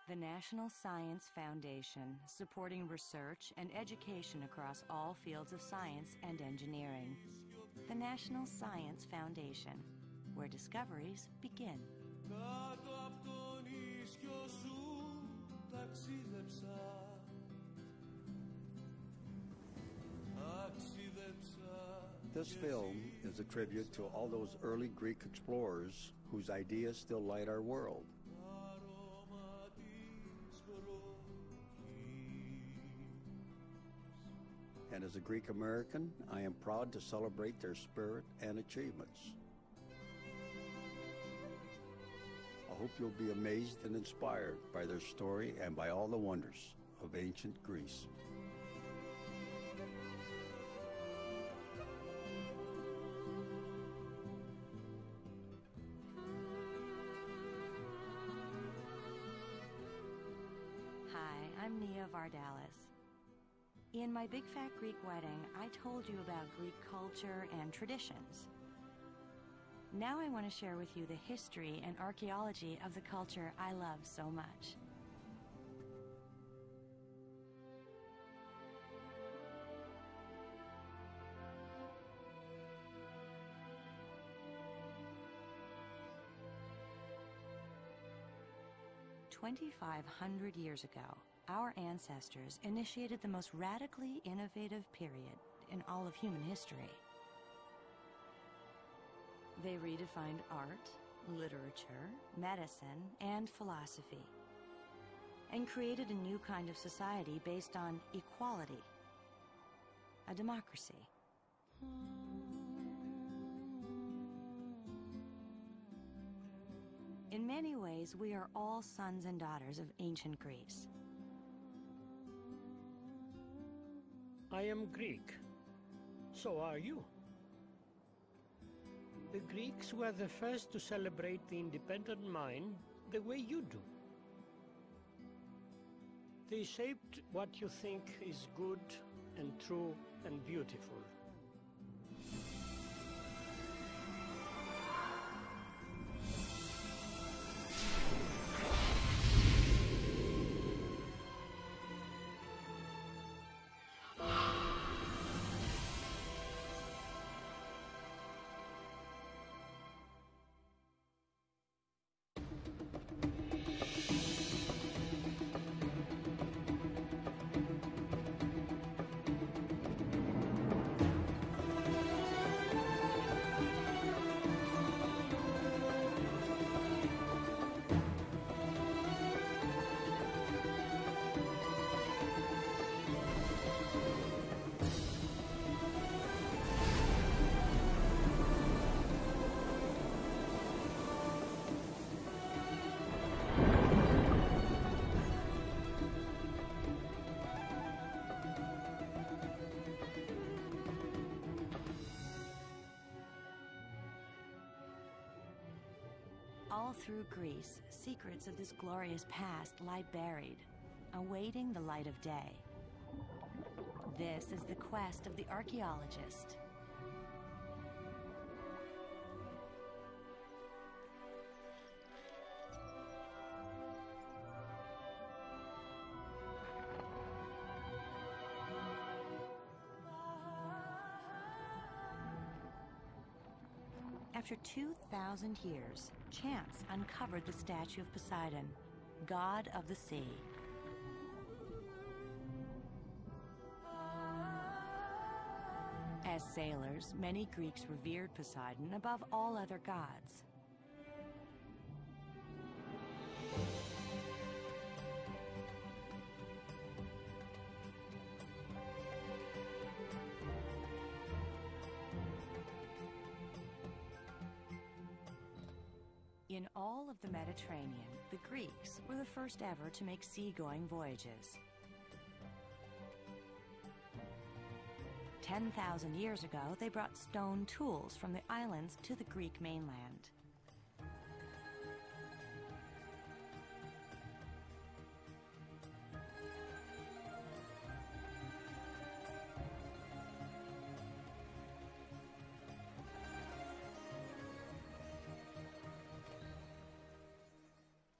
The National Science Foundation, supporting research and education across all fields of science and engineering. The National Science Foundation, where discoveries begin. This film is a tribute to all those early Greek explorers whose ideas still light our world. And as a Greek American, I am proud to celebrate their spirit and achievements. I hope you'll be amazed and inspired by their story and by all the wonders of ancient Greece. Hi, I'm Nia Vardalis. In my Big Fat Greek Wedding, I told you about Greek culture and traditions. Now I want to share with you the history and archaeology of the culture I love so much. "2,500 years ago, our ancestors initiated the most radically innovative period in all of human history. They redefined art, literature, medicine, and philosophy, and created a new kind of society based on equality, a democracy. In many ways, we are all sons and daughters of ancient Greece. I am Greek. So are you. The Greeks were the first to celebrate the independent mind the way you do. They shaped what you think is good and true and beautiful. All through Greece, secrets of this glorious past lie buried, awaiting the light of day. This is the quest of the archaeologist. After 2,000 years, chance uncovered the statue of Poseidon, god of the sea. As sailors, many Greeks revered Poseidon above all other gods. In all of the Mediterranean, the Greeks were the first ever to make seagoing voyages. 10,000 years ago, they brought stone tools from the islands to the Greek mainland.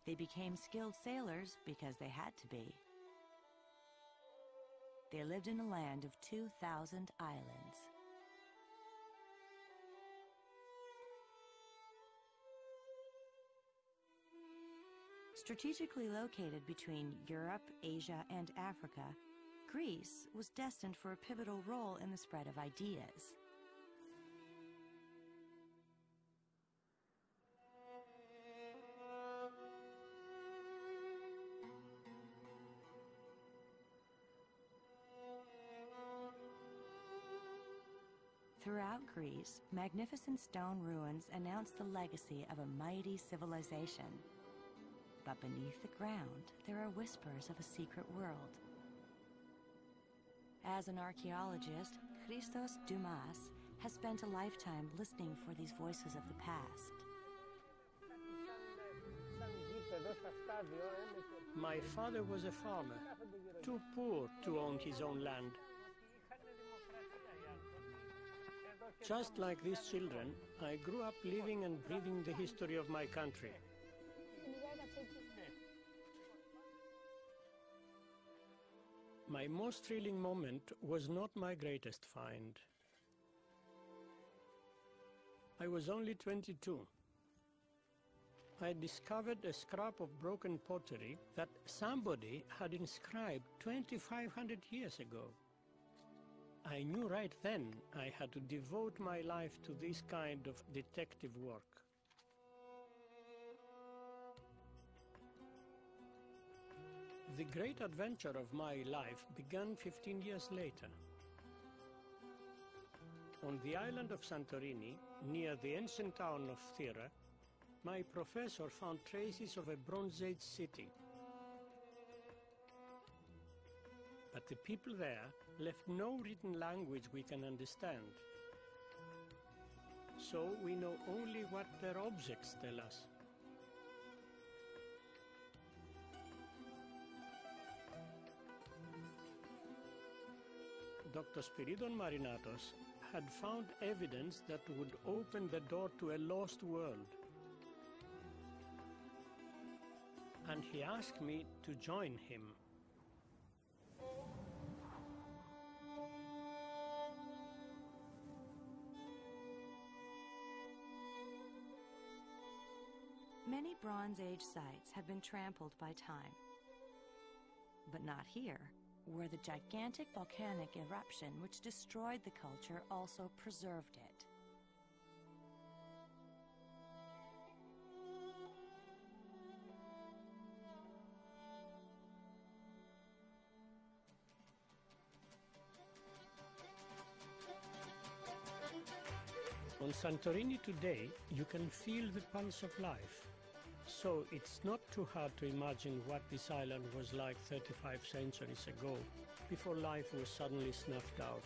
They became skilled sailors because they had to be. They lived in a land of 2,000 islands. Strategically located between Europe, Asia, and Africa, Greece was destined for a pivotal role in the spread of ideas. Throughout Greece, magnificent stone ruins announce the legacy of a mighty civilization. But beneath the ground, there are whispers of a secret world. As an archaeologist, Christos Dumas has spent a lifetime listening for these voices of the past. My father was a farmer, too poor to own his own land. Just like these children, I grew up living and breathing the history of my country. My most thrilling moment was not my greatest find. I was only 22. I discovered a scrap of broken pottery that somebody had inscribed 2,500 years ago. I knew right then I had to devote my life to this kind of detective work. The great adventure of my life began 15 years later. On the island of Santorini, near the ancient town of Thera, my professor found traces of a Bronze Age city. But the people there left no written language we can understand. So we know only what their objects tell us. Dr. Spiridon Marinatos had found evidence that would open the door to a lost world. And he asked me to join him. Many Bronze Age sites have been trampled by time. But not here, where the gigantic volcanic eruption which destroyed the culture also preserved it. On Santorini today, you can feel the pulse of life. So it's not too hard to imagine what this island was like 35 centuries ago, before life was suddenly snuffed out.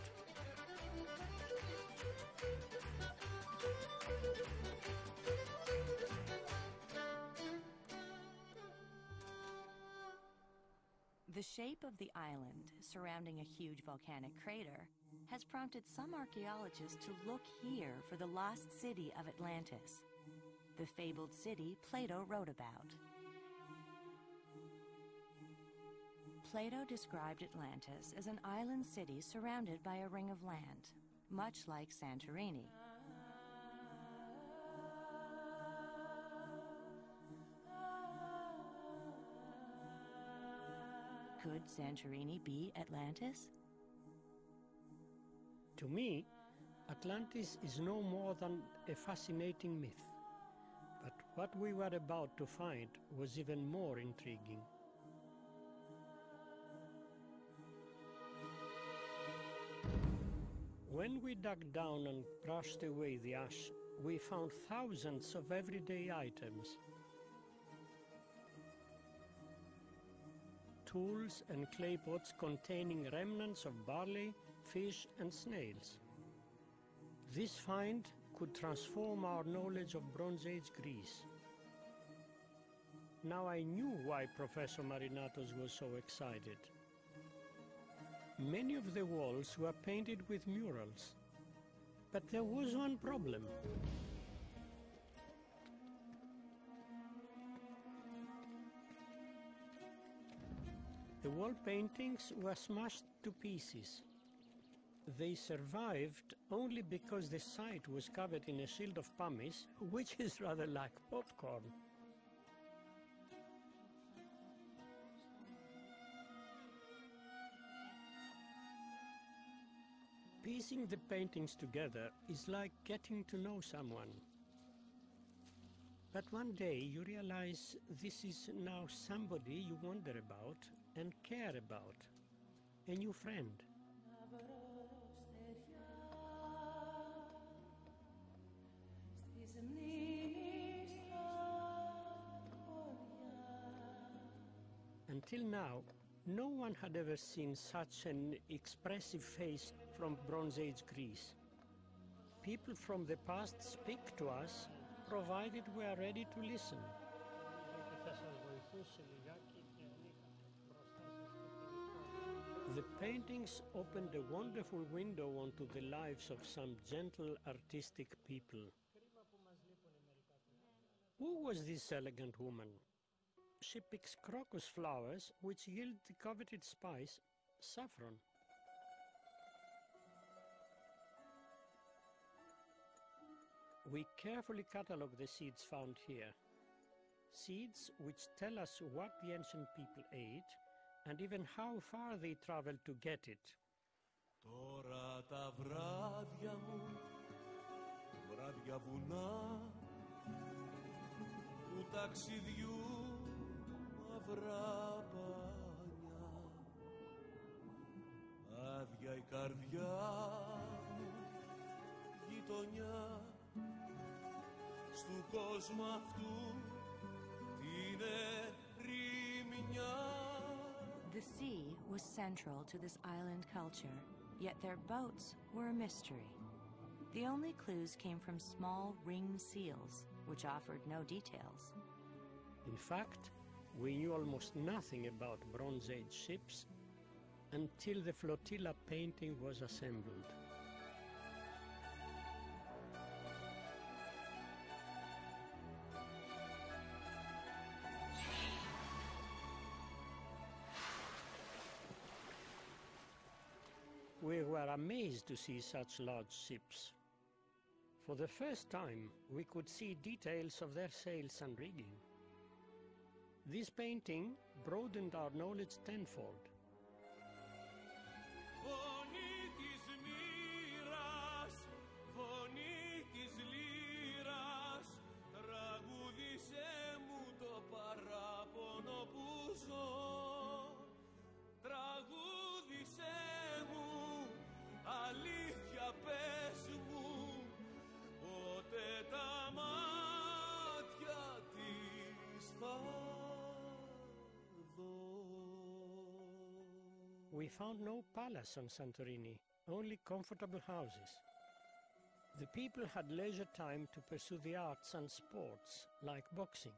The shape of the island, surrounding a huge volcanic crater, has prompted some archaeologists to look here for the lost city of Atlantis, the fabled city Plato wrote about. Plato described Atlantis as an island city surrounded by a ring of land, much like Santorini. Could Santorini be Atlantis? To me, Atlantis is no more than a fascinating myth. But what we were about to find was even more intriguing. When we dug down and brushed away the ash, we found thousands of everyday items. Tools and clay pots containing remnants of barley, fish and snails. This find could transform our knowledge of Bronze Age Greece. Now I knew why Professor Marinatos was so excited. Many of the walls were painted with murals, but there was one problem. The wall paintings were smashed to pieces. They survived only because the site was covered in a shield of pumice, which is rather like popcorn. Piecing the paintings together is like getting to know someone. But one day you realize this is now somebody you wonder about and care about, a new friend. Until now, no one had ever seen such an expressive face from Bronze Age Greece. People from the past speak to us, provided we are ready to listen. The paintings opened a wonderful window onto the lives of some gentle, artistic people. Who was this elegant woman? She picks crocus flowers, which yield the coveted spice, saffron. We carefully catalogue the seeds found here. Seeds which tell us what the ancient people ate and even how far they traveled to get it. Τώρα τα βράδια μου, βράδια βουνά, του ταξιδιού μαυρά πανιά, άδεια η καρδιά μου, γειτονιά, στου κόσμου αυτού την ερημιά. The sea was central to this island culture, yet their boats were a mystery. The only clues came from small ringed seals, which offered no details. In fact, we knew almost nothing about Bronze Age ships until the flotilla painting was assembled. We were amazed to see such large ships. For the first time, we could see details of their sails and rigging. This painting broadened our knowledge tenfold. Φωνή της μοίρας, φωνή της λύρας, τραγούδισε μου το παράπονο που ζω. Τραγούδισε μου, αλήθεια πες μου, πότε τα μάτια της θα δω. We found no palace on Santorini, only comfortable houses. The people had leisure time to pursue the arts and sports, like boxing.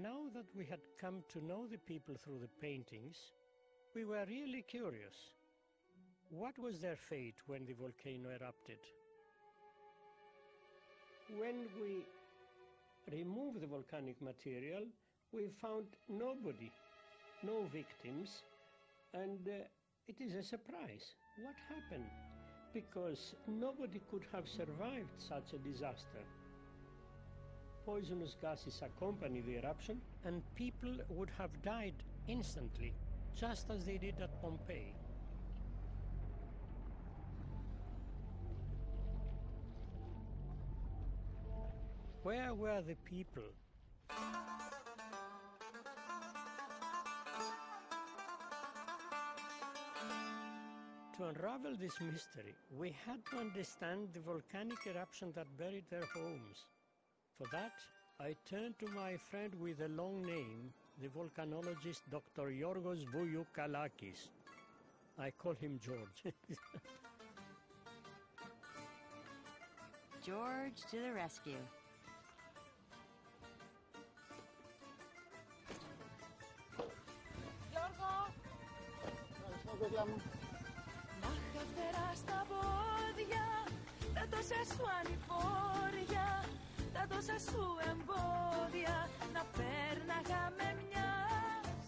Now that we had come to know the people through the paintings, we were really curious. What was their fate when the volcano erupted? When we removed the volcanic material, we found nobody, no victims, and it is a surprise. What happened? Because nobody could have survived such a disaster. Poisonous gases accompany the eruption, and people would have died instantly, just as they did at Pompeii. Where were the people? To unravel this mystery, we had to understand the volcanic eruption that buried their homes. For that, I turned to my friend with a long name, the volcanologist Dr. Yorgos Voulloukalakis. I call him George. George to the rescue. Να είχα φτερά στα πόδια, τα τόσα σου ανηφόρια, τα τόσα σου εμπόδια, να πέρναγα με μιας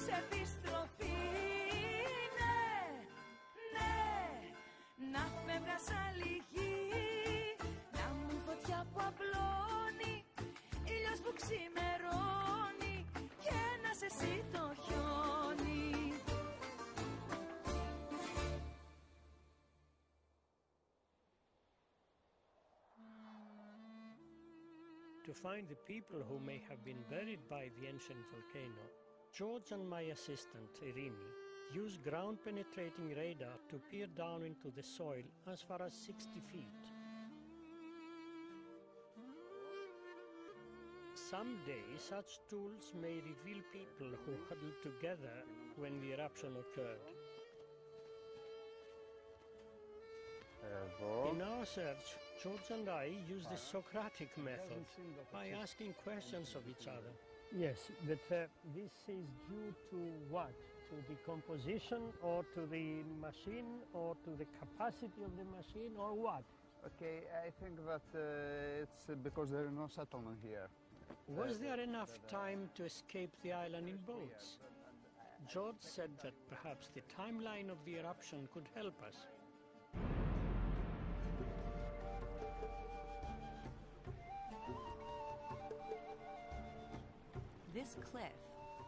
επιστροφή. Ναι, ναι, να φεύγα σαν λυγή, να μου φωτιά που απλώνει, ήλιος που ξημερώνει και να σε εσύ το χιόνι. To find the people who may have been buried by the ancient volcano, George and my assistant, Irini, used ground-penetrating radar to peer down into the soil as far as 60 feet. Someday, such tools may reveal people who huddled together when the eruption occurred. In our search, George and I used the Socratic method by asking questions of each other. Yes, but this is due to what? To the composition or to the machine or to the capacity of the machine or what? Okay, I think that it's because there is no settlement here. Was there enough time to escape the island in boats? George said that perhaps the timeline of the eruption could help us. This cliff,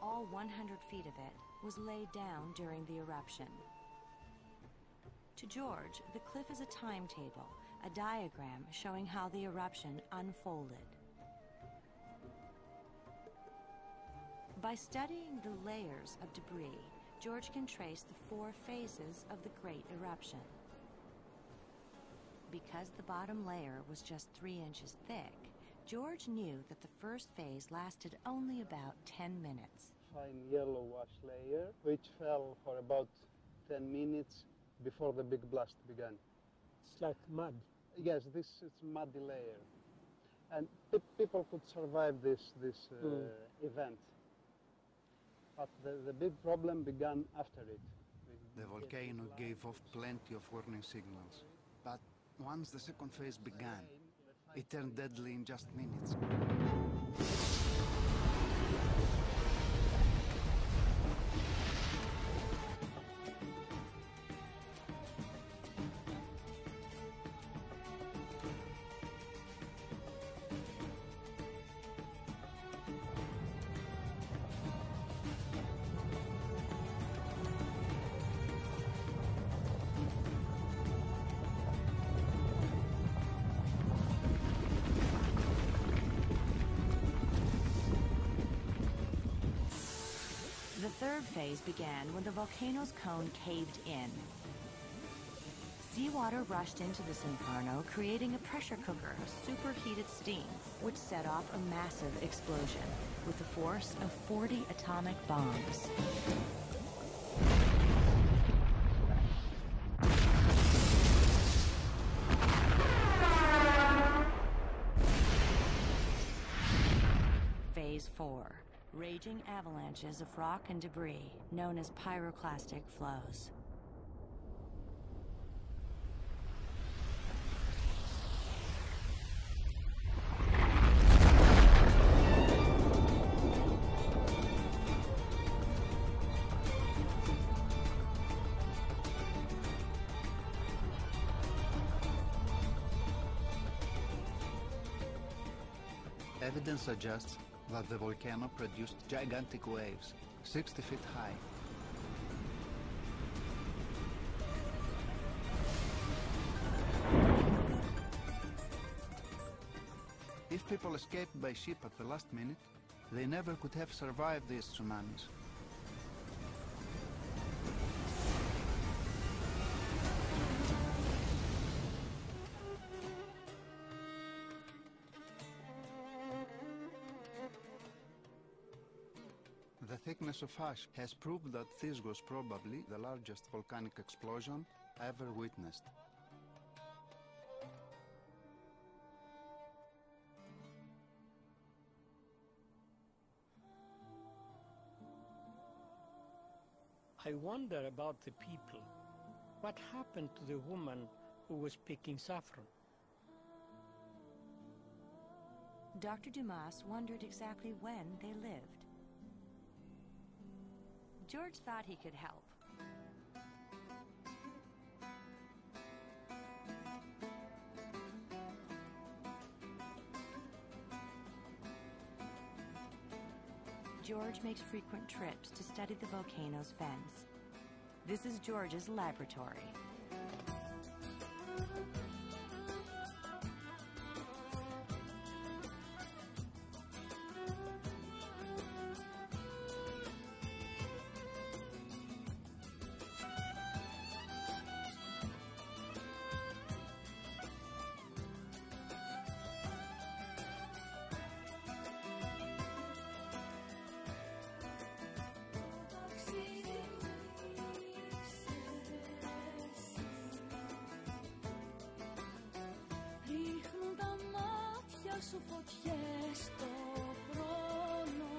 all 100 feet of it, was laid down during the eruption. To George, the cliff is a timetable, a diagram showing how the eruption unfolded. By studying the layers of debris, George can trace the 4 phases of the Great Eruption. Because the bottom layer was just 3 inches thick, George knew that the first phase lasted only about 10 minutes. Fine yellow ash layer, which fell for about 10 minutes before the big blast began. It's like mud. Yes, this is muddy layer. And people could survive this event. But the big problem began after it. The volcano gave off plenty of warning signals. But once the second phase began, it turned deadly in just minutes. The third phase began when the volcano's cone caved in. Seawater rushed into this inferno, creating a pressure cooker of superheated steam, which set off a massive explosion with the force of 40 atomic bombs. Phase 4. Raging avalanches of rock and debris, known as pyroclastic flows. Evidence suggests that the volcano produced gigantic waves, 60 feet high. If people escaped by ship at the last minute, they never could have survived these tsunamis. The thickness of ash has proved that this was probably the largest volcanic explosion ever witnessed. I wonder about the people. What happened to the woman who was picking saffron? Dr. Dumas wondered exactly when they lived. George thought he could help. George makes frequent trips to study the volcano's vents. This is George's laboratory. Σου φωτιές στο χρόνο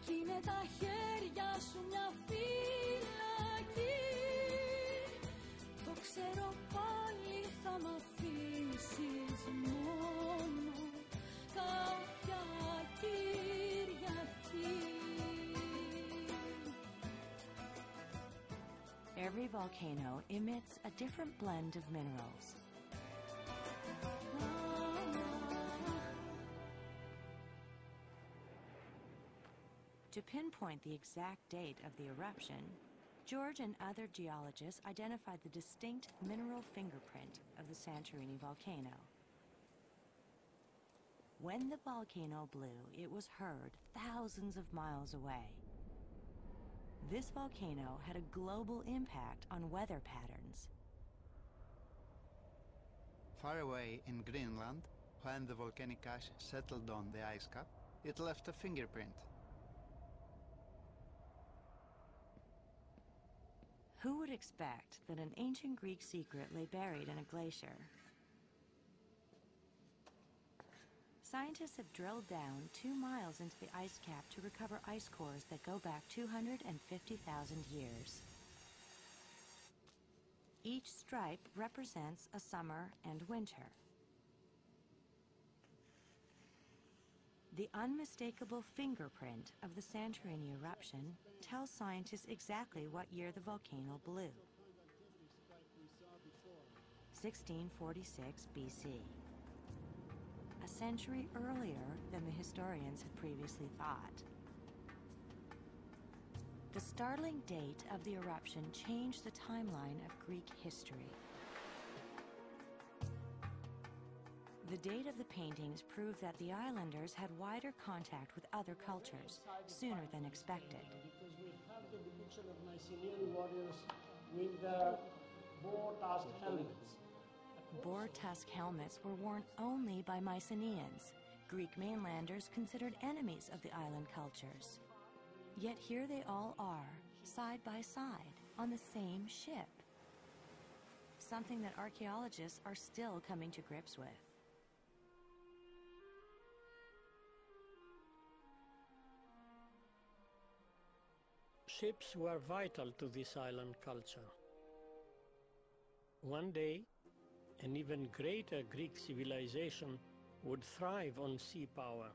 κι είναι τα χέρια σου μια φυλακή. Το ξέρω πάλι θα μ' αφήσεις μόνο κάποια Κυριακή. Every volcano emits a different blend of minerals. To pinpoint the exact date of the eruption, George and other geologists identified the distinct mineral fingerprint of the Santorini volcano. When the volcano blew, it was heard thousands of miles away. This volcano had a global impact on weather patterns. Far away in Greenland, when the volcanic ash settled on the ice cap, it left a fingerprint. Who would expect that an ancient Greek secret lay buried in a glacier? Scientists have drilled down 2 miles into the ice cap to recover ice cores that go back 250,000 years. Each stripe represents a summer and winter. The unmistakable fingerprint of the Santorini eruption tells scientists exactly what year the volcano blew. 1646 BC. A century earlier than the historians had previously thought. The startling date of the eruption changed the timeline of Greek history. The date of the paintings proved that the islanders had wider contact with other cultures sooner than expected. Because we have the depiction of Mycenaean warriors with their boar-tusk helmets. Boar-tusk helmets were worn only by Mycenaeans, Greek mainlanders considered enemies of the island cultures. Yet here they all are, side by side, on the same ship. Something that archaeologists are still coming to grips with. Ships were vital to this island culture. One day, an even greater Greek civilization would thrive on sea power.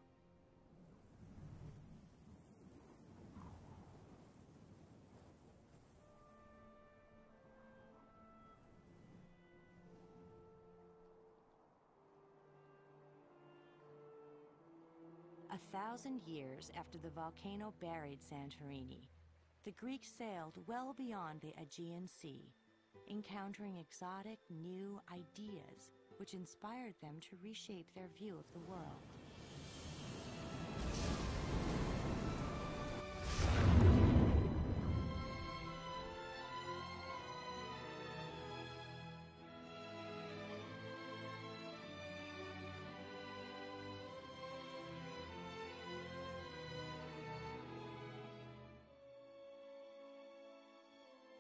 A 1,000 years after the volcano buried Santorini, the Greeks sailed well beyond the Aegean Sea, encountering exotic new ideas which inspired them to reshape their view of the world.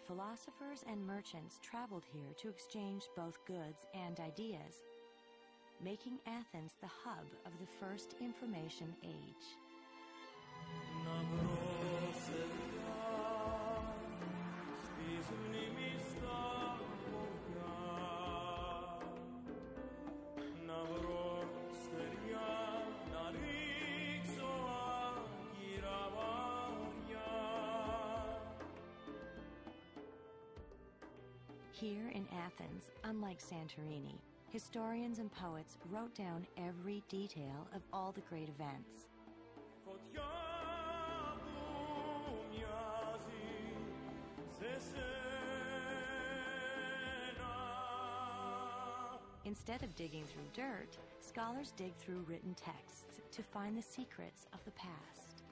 Philosophers and merchants traveled here to exchange both goods and ideas, making Athens the hub of the first information age. Here in Athens, unlike Santorini, historians and poets wrote down every detail of all the great events. Instead of digging through dirt, scholars dig through written texts to find the secrets of the past.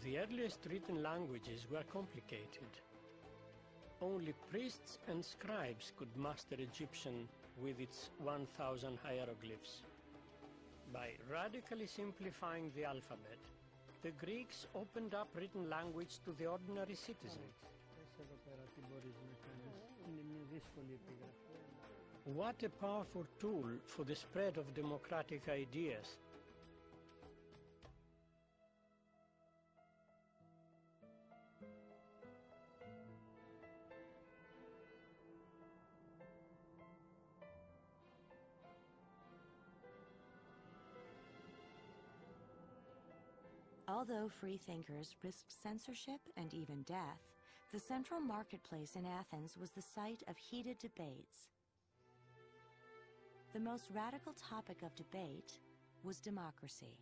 The earliest written languages were complicated. Only priests and scribes could master Egyptian with its 1,000 hieroglyphs. By radically simplifying the alphabet, the Greeks opened up written language to the ordinary citizen. What a powerful tool for the spread of democratic ideas. Although free thinkers risked censorship and even death, the central marketplace in Athens was the site of heated debates. The most radical topic of debate was democracy.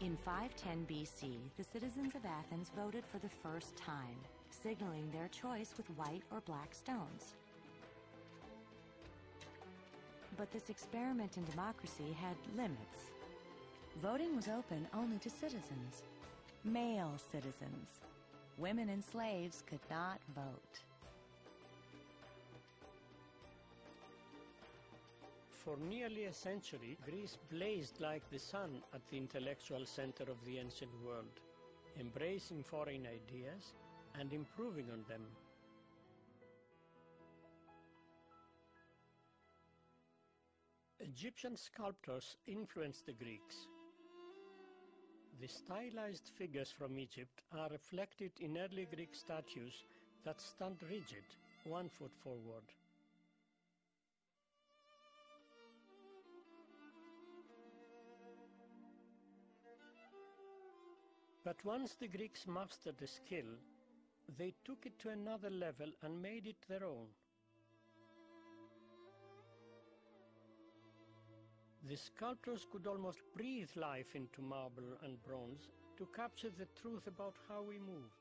In 510 BC, the citizens of Athens voted for the first time, signaling their choice with white or black stones. But this experiment in democracy had limits. Voting was open only to citizens, male citizens. Women and slaves could not vote. For nearly a century, Greece blazed like the sun at the intellectual center of the ancient world, embracing foreign ideas and improving on them. Egyptian sculptors influenced the Greeks. The stylized figures from Egypt are reflected in early Greek statues that stand rigid, 1 foot forward. But once the Greeks mastered the skill, they took it to another level and made it their own. The sculptors could almost breathe life into marble and bronze to capture the truth about how we move.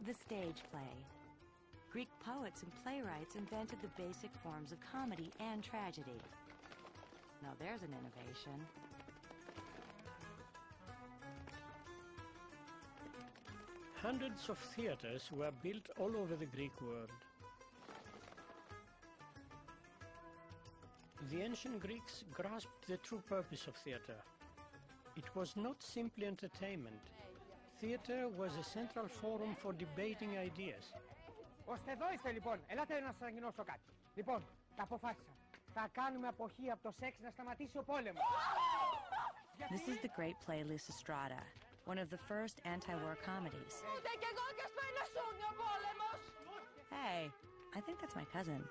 The stage play. Greek poets and playwrights invented the basic forms of comedy and tragedy. Now there's an innovation. Hundreds of theaters were built all over the Greek world. The ancient Greeks grasped the true purpose of theater. It was not simply entertainment. Theater was a central forum for debating ideas. Ώστε εδώ είστε λοιπόν. Ελάτε να σας ανακοινώσω κάτι. Λοιπόν, τα αποφάσισα. Θα κάνουμε αποχή από το σεξ να σταματήσει ο πόλεμος. This is the great play Lysistrata, one of the first anti-war comedies. Ούτε κι εγώ κι ας πενασούν ο πόλεμος. Hey, I think that's my cousin.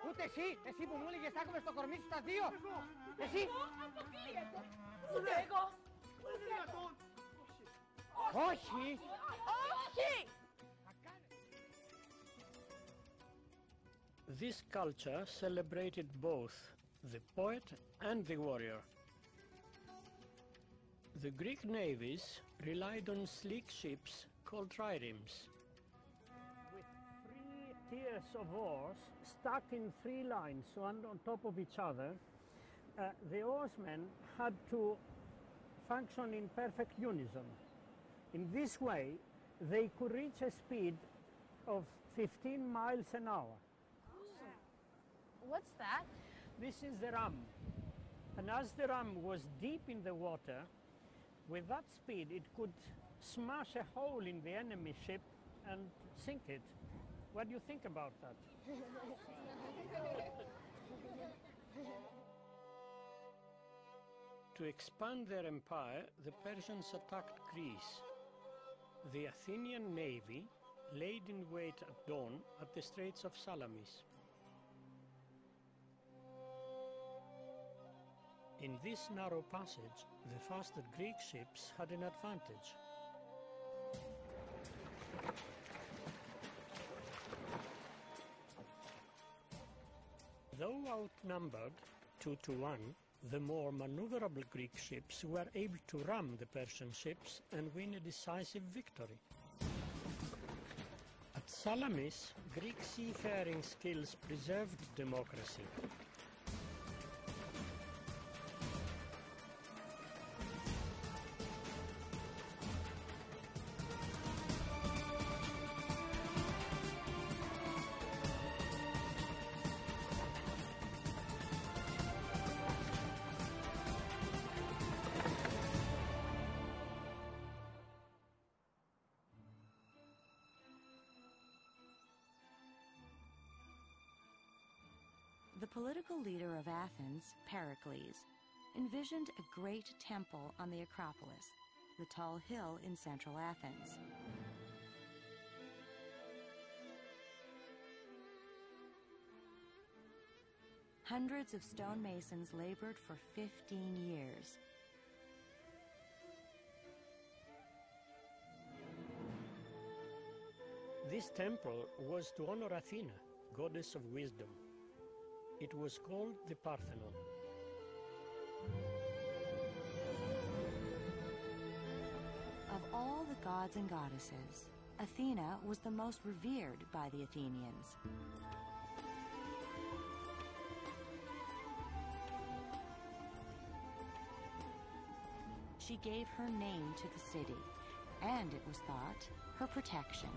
Ούτε εσύ, εσύ που μου έλεγες θα έχουμε στο κορμί σου τα δύο. Εσύ. Αποκλείεται. Ούτε εγώ. Ούτε εγώ. Όχι. Όχι. This culture celebrated both the poet and the warrior. The Greek navies relied on sleek ships called triremes. tiers of oars stuck in 3 lines, one on top of each other. The oarsmen had to function in perfect unison. In this way, they could reach a speed of 15 miles an hour. What's that? This is the ram. And as the ram was deep in the water, with that speed it could smash a hole in the enemy ship and sink it. What do you think about that? To expand their empire, the Persians attacked Greece. The Athenian navy laid in wait at dawn at the Straits of Salamis. In this narrow passage, the faster Greek ships had an advantage. Though outnumbered 2 to 1, the more maneuverable Greek ships were able to ram the Persian ships and win a decisive victory. At Salamis, Greek seafaring skills preserved democracy. The political leader of Athens, Pericles, envisioned a great temple on the Acropolis, the tall hill in central Athens. Hundreds of stonemasons labored for 15 years. This temple was to honor Athena, goddess of wisdom. It was called the Parthenon. Of all the gods and goddesses, Athena was the most revered by the Athenians. She gave her name to the city, and it was thought, her protection.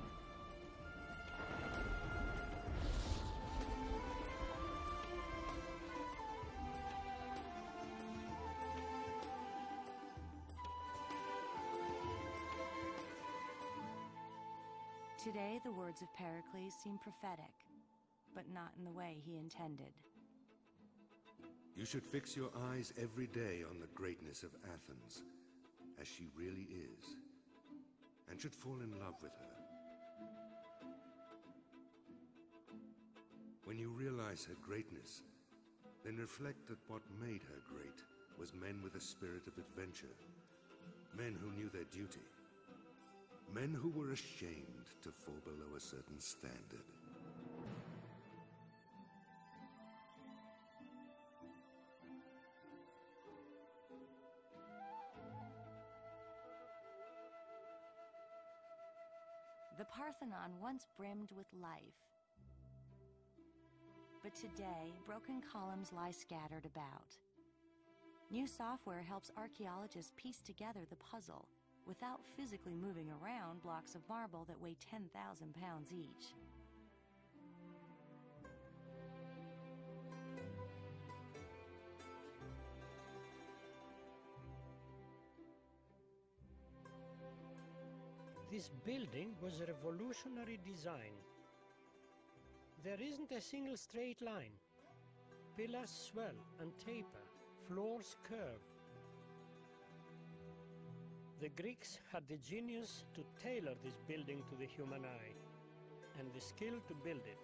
Today, the words of Pericles seem prophetic, but not in the way he intended. You should fix your eyes every day on the greatness of Athens, as she really is, and should fall in love with her. When you realize her greatness, then reflect that what made her great was men with a spirit of adventure, men who knew their duty, men who were ashamed to fall below a certain standard. The Parthenon once brimmed with life. But today, broken columns lie scattered about. New software helps archaeologists piece together the puzzle without physically moving around blocks of marble that weigh 10,000 pounds each. This building was a revolutionary design. There isn't a single straight line. Pillars swell and taper, floors curve. The Greeks had the genius to tailor this building to the human eye, and the skill to build it.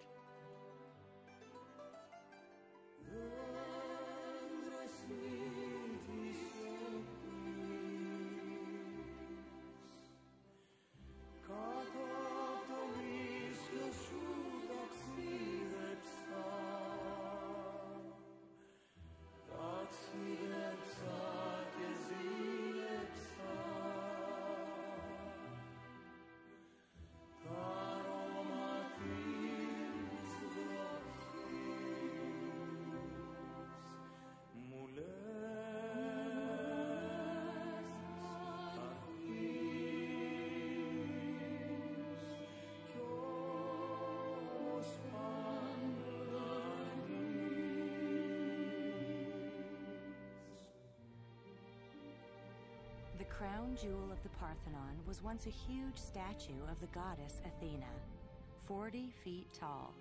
crown jewel of the Parthenon was once a huge statue of the goddess Athena, 40 feet tall.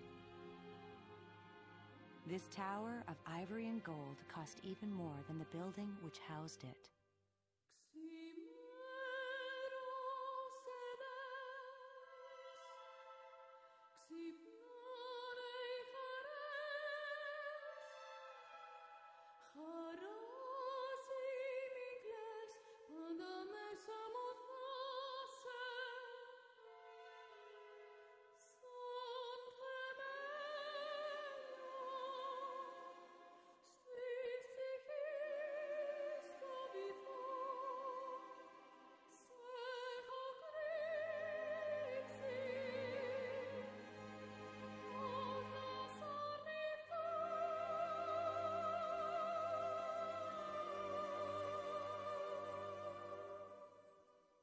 This tower of ivory and gold cost even more than the building which housed it.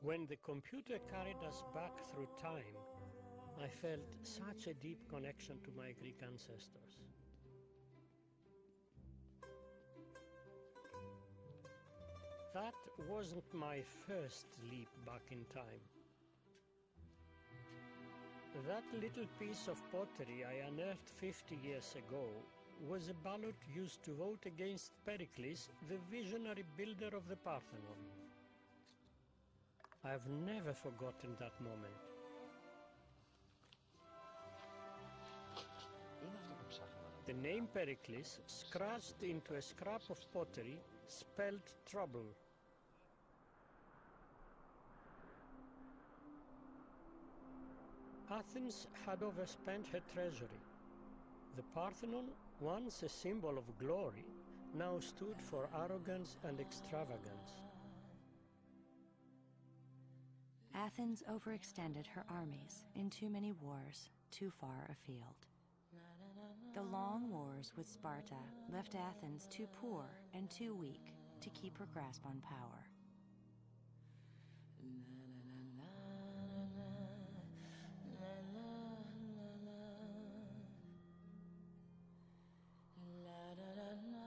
When the computer carried us back through time, I felt such a deep connection to my Greek ancestors. That wasn't my first leap back in time. That little piece of pottery I unearthed 50 years ago was a ballot used to vote against Pericles, the visionary builder of the Parthenon. I've never forgotten that moment. The name Pericles, scratched into a scrap of pottery, spelled trouble. Athens had overspent her treasury. The Parthenon, once a symbol of glory, now stood for arrogance and extravagance. Athens overextended her armies in too many wars, too far afield. The long wars with Sparta left Athens too poor and too weak to keep her grasp on power.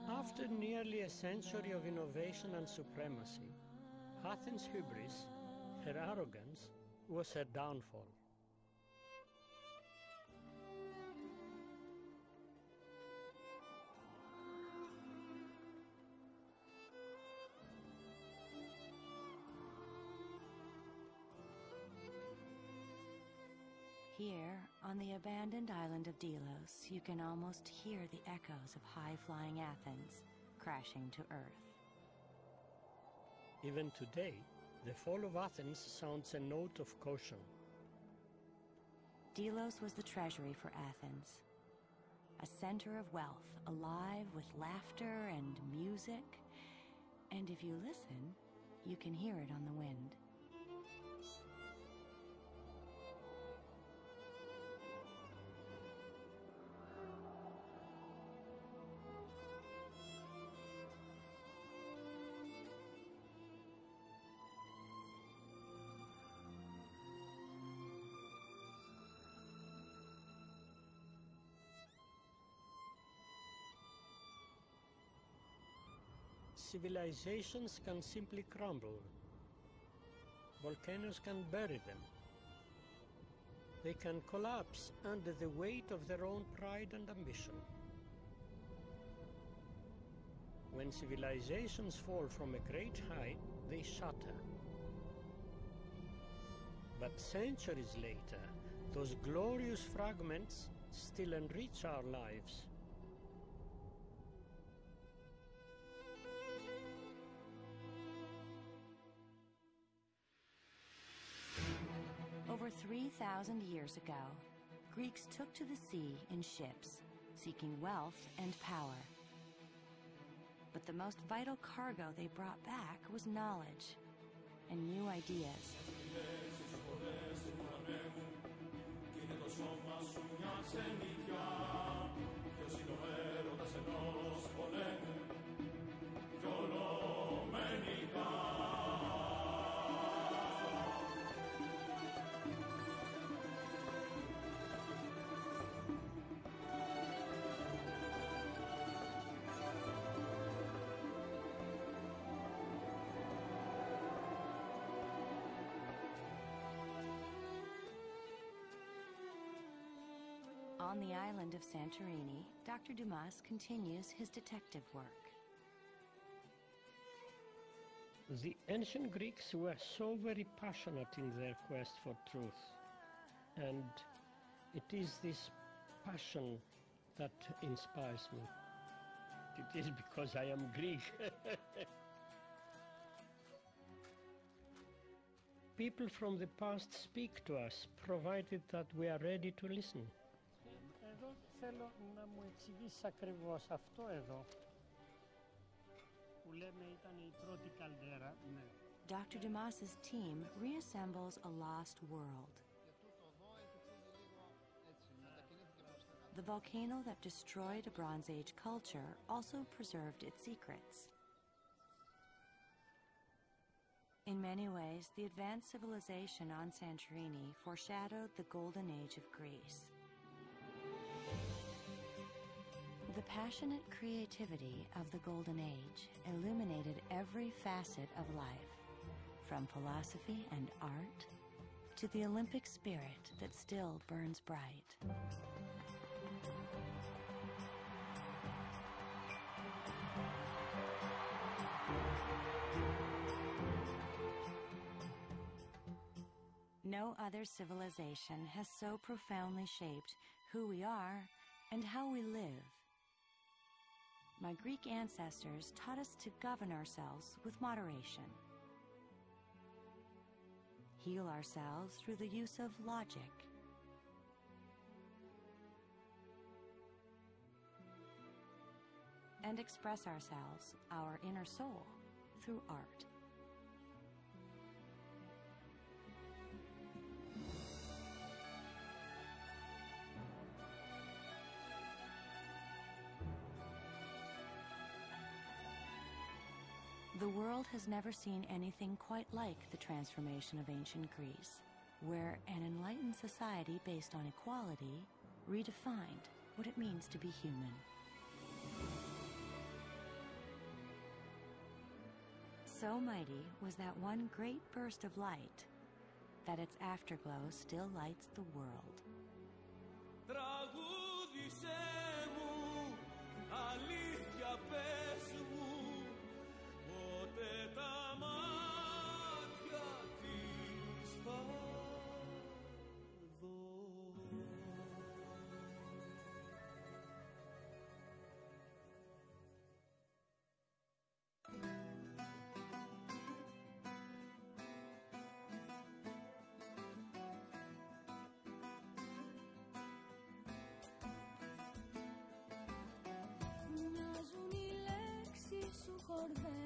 After nearly a century of innovation and supremacy, Athens' hubris, her arrogance, was her downfall. Here, on the abandoned island of Delos, you can almost hear the echoes of high-flying Athens crashing to earth. Even today, the fall of Athens sounds a note of caution. Delos was the treasury for Athens, a center of wealth, alive with laughter and music, and if you listen, you can hear it on the wind. Civilizations can simply crumble. Volcanoes can bury them. They can collapse under the weight of their own pride and ambition. When civilizations fall from a great height, they shatter. But centuries later, those glorious fragments still enrich our lives. Over 3,000 years ago, Greeks took to the sea in ships, seeking wealth and power. But the most vital cargo they brought back was knowledge and new ideas. On the island of Santorini, Dr. Dumas continues his detective work. The ancient Greeks were so very passionate in their quest for truth, and it is this passion that inspires me. It is because I am Greek. People from the past speak to us, provided that we are ready to listen. Εδώ θέλω να μου εξηγήσεις ακριβώς αυτό εδώ, που λέμε ήταν η πρώτη καλδέρα. Dr. Dumas's team reassembles a lost world. The volcano that destroyed a Bronze Age culture also preserved its secrets. In many ways, the advanced civilization on Santorini foreshadowed the golden age of Greece. The passionate creativity of the golden age illuminated every facet of life, from philosophy and art to the Olympic spirit that still burns bright. No other civilization has so profoundly shaped who we are and how we live. My Greek ancestors taught us to govern ourselves with moderation, heal ourselves through the use of logic, and express ourselves, our inner soul, through art. The world has never seen anything quite like the transformation of ancient Greece, where an enlightened society based on equality redefined what it means to be human. So mighty was that one great burst of light that its afterglow still lights the world. Τραγούδισέ μου, αλήθεια πες μου, πότε τα μάτια της θα δω. Μοιάζουν οι λέξεις σου χορδές